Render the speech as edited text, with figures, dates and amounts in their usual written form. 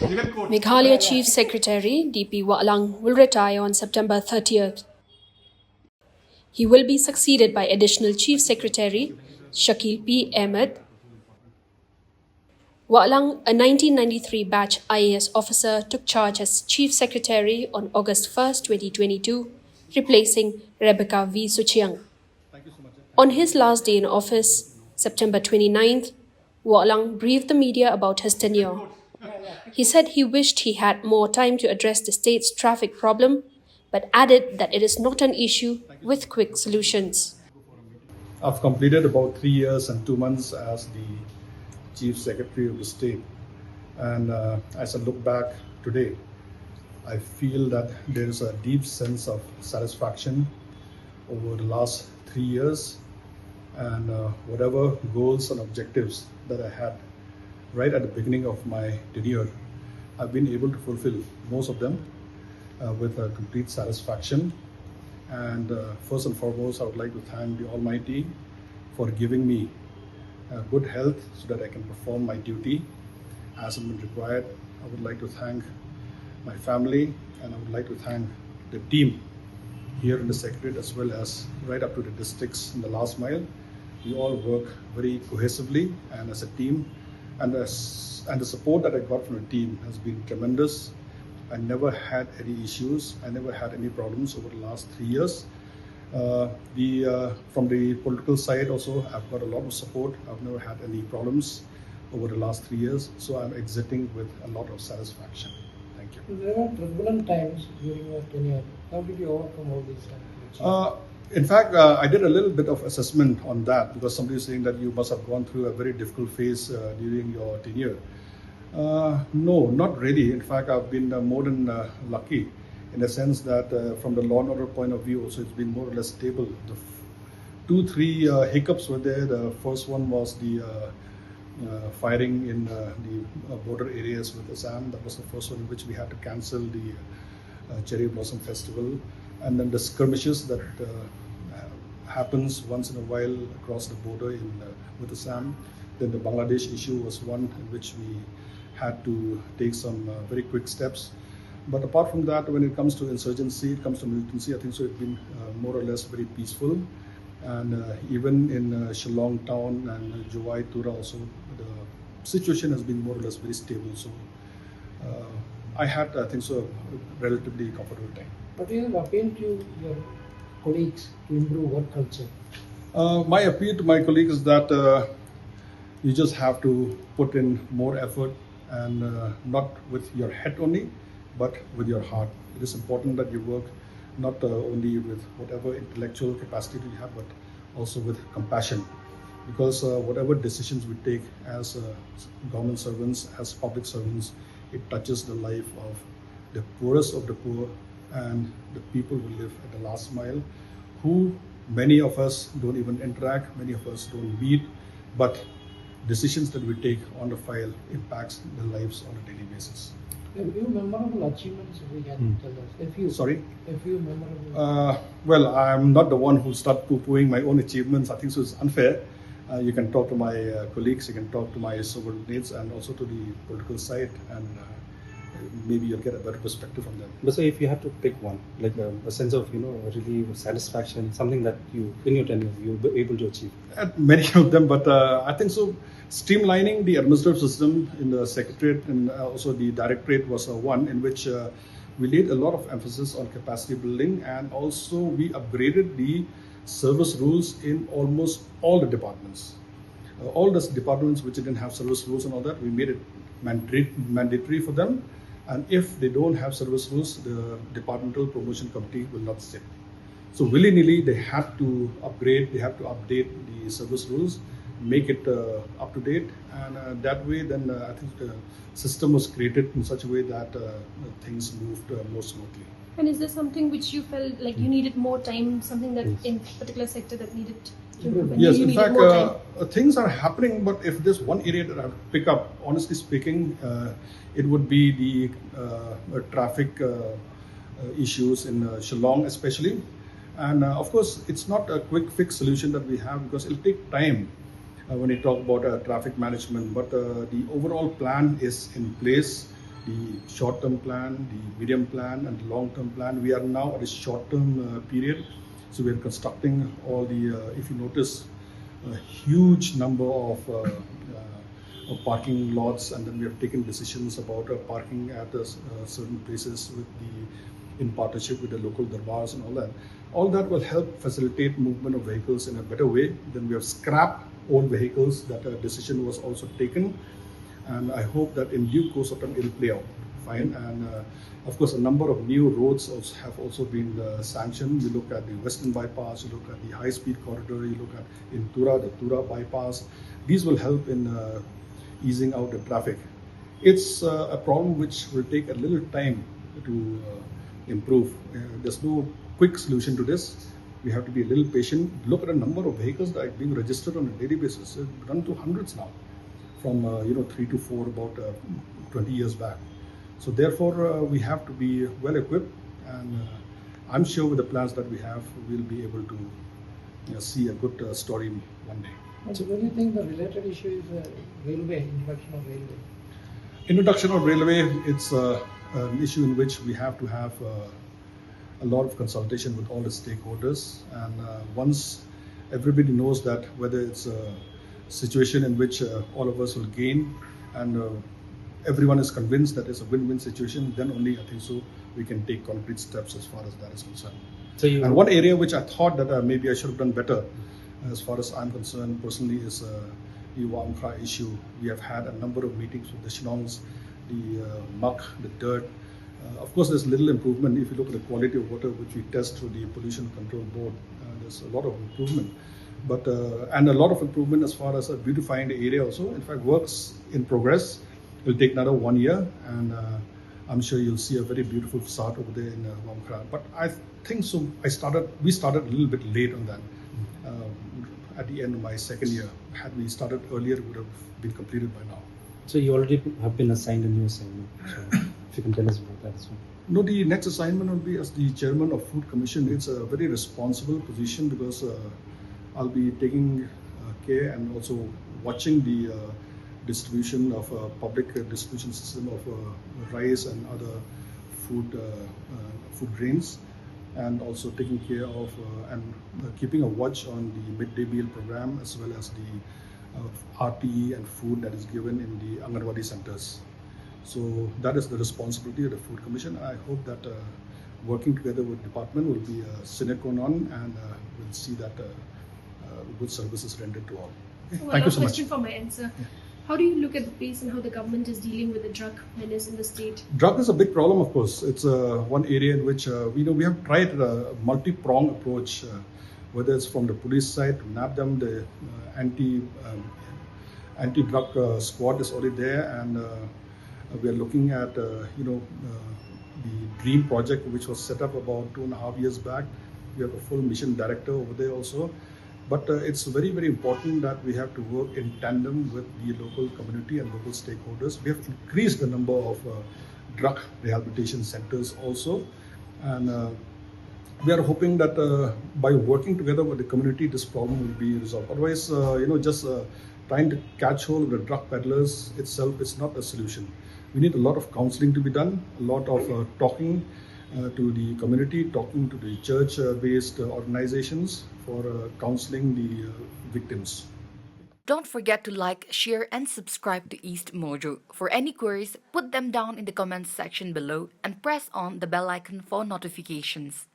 Meghalaya Chief Secretary D.P. Wahlang will retire on September 30th. He will be succeeded by Additional Chief Secretary Shakil P. Ahammed. Wahlang, a 1993 batch IAS officer, took charge as Chief Secretary on August 1, 2022, replacing Rebecca V. Suchiang. On his last day in office, September 29th, Wahlang briefed the media about his tenure. He said he wished he had more time to address the state's traffic problem, but added that it is not an issue with quick solutions. I've completed about 3 years and 2 months as the Chief Secretary of the state. And as I look back today, I feel that there is a deep sense of satisfaction over the last 3 years, and whatever goals and objectives that I had right at the beginning of my tenure, I've been able to fulfill most of them with a complete satisfaction. And first and foremost, I would like to thank the Almighty for giving me good health so that I can perform my duty as it been required. I would like to thank my family, and I would like to thank the team here in the Secretariat as well as right up to the districts in the last mile. We all work very cohesively and as a team, and the support that I got from the team has been tremendous. I never had any issues. I never had any problems over the last 3 years. From the political side also, I've got a lot of support. I've never had any problems over the last 3 years. So I'm exiting with a lot of satisfaction. Thank you. There were turbulent times during your tenure. How did you overcome all these challenges? In fact, I did a little bit of assessment on that because somebody is saying that you must have gone through a very difficult phase during your tenure. No, not really. In fact, I've been more than lucky in the sense that from the law and order point of view also it's been more or less stable. The 2-3 hiccups were there. The first one was the firing in the border areas with Assam. That was the first one in which we had to cancel the Cherry Blossom Festival. And then the skirmishes that happens once in a while across the border with Assam. Then the Bangladesh issue was one in which we had to take some very quick steps. But apart from that, when it comes to insurgency, it comes to militancy, I think so it's been more or less very peaceful. And even in Shillong town and Jowai Tura also, the situation has been more or less very stable. So I had, I think so, a relatively comfortable time. But you have appealed to your colleagues to improve work culture. My appeal to my colleagues is that you just have to put in more effort and not with your head only, but with your heart. It is important that you work not only with whatever intellectual capacity you have, but also with compassion. Because whatever decisions we take as government servants, as public servants, it touches the life of the poorest of the poor and the people who live at the last mile, who many of us don't even interact, many of us don't meet, but decisions that we take on the file impacts the lives on a daily basis. A few memorable achievements we can tell us. A few memorable. Well, I'm not the one who start poo-pooing my own achievements. I think so it's unfair. You can talk to my colleagues, you can talk to my subordinates, and also to the political side, and maybe you'll get a better perspective from them. But so if you have to pick one, like a sense of, really satisfaction, something that you, in your tenure, you were able to achieve? Many of them, but I think so streamlining the administrative system in the Secretariat and also the Directorate was one in which we laid a lot of emphasis on capacity building, and also we upgraded the service rules in almost all the departments. All the departments which didn't have service rules and all that, we made it mandatory for them. And if they don't have service rules, the departmental promotion committee will not sit. So willy-nilly, they have to upgrade, they have to update the service rules, make it up to date, and that way then I think the system was created in such a way that things moved more smoothly. And is there something which you felt like you needed more time, something that in particular sector that needed to improve? Yes, in fact, things are happening, but if there's one area that I have to pick up, honestly speaking, it would be the traffic issues in Shillong especially. And of course, it's not a quick fix solution that we have because it'll take time when you talk about traffic management, but the overall plan is in place. the short-term plan, the medium plan, and the long-term plan. We are now at a short-term period, so we are constructing all the. If you notice, a huge number of parking lots, and then we have taken decisions about parking at certain places in partnership with the local darbars and all that. All that will help facilitate movement of vehicles in a better way. Then we have scrapped old vehicles. That a decision was also taken, and I hope that in due course of time it will play out fine. And of course, a number of new roads have also been sanctioned. You look at the Western Bypass, you look at the high-speed corridor, you look at in Tura, the Tura Bypass. These will help in easing out the traffic. It's a problem which will take a little time to improve. There's no quick solution to this. We have to be a little patient. Look at the number of vehicles that are being registered on a daily basis. It's run to hundreds now, from 3 to 4 about 20 years back. So therefore, we have to be well equipped, and I'm sure with the plans that we have, we'll be able to see a good story one day. So when you think the related issue is railway, introduction of railway? Introduction of railway, it's an issue in which we have to have a lot of consultation with all the stakeholders. And once everybody knows that whether it's a situation in which all of us will gain and everyone is convinced that it's a win-win situation, then only I think so we can take concrete steps as far as that is concerned. So and one area which I thought that maybe I should have done better, as far as I'm concerned personally, is the Wahlang issue. We have had a number of meetings with the Shinongs, the muck, the dirt. Of course, there's little improvement. If you look at the quality of water which we test through the Pollution Control Board, there's a lot of improvement. But and a lot of improvement as far as beautifying the area also. In fact, works in progress. It will take another 1 year, and I'm sure you'll see a very beautiful facade over there in Wahlang. But I think so. We started a little bit late on that. At the end of my second year, had we started earlier, it would have been completed by now. So you already have been assigned a new assignment. So if you can tell us about that as well. No, the next assignment will be as the chairman of Food Commission. It's a very responsible position because I'll be taking care and also watching the distribution of public distribution system of rice and other food grains, and also taking care of and keeping a watch on the midday meal program as well as the RTE and food that is given in the Anganwadi centers. So that is the responsibility of the Food Commission. I hope that working together with the department will be a sine qua non, and we'll see that good services rendered to all. Okay. So Thank you so much. question from my end, sir. How do you look at the pace and how the government is dealing with the drug menace in the state? Drug is a big problem, of course. It's one area in which we have tried a multi-pronged approach, whether it's from the police side to nab them. The anti-drug squad is already there, and we are looking at the DREAM project, which was set up about 2.5 years back. We have a full mission director over there also. But it's very, very important that we have to work in tandem with the local community and local stakeholders. We have increased the number of drug rehabilitation centers also. And we are hoping that by working together with the community, this problem will be resolved. Otherwise, just trying to catch hold of the drug peddlers itself is not a solution. We need a lot of counseling to be done, a lot of talking to the community, talking to the church-based organizations for counseling the victims. Don't forget to like, share, and subscribe to EastMojo. For any queries, put them down in the comments section below and press on the bell icon for notifications.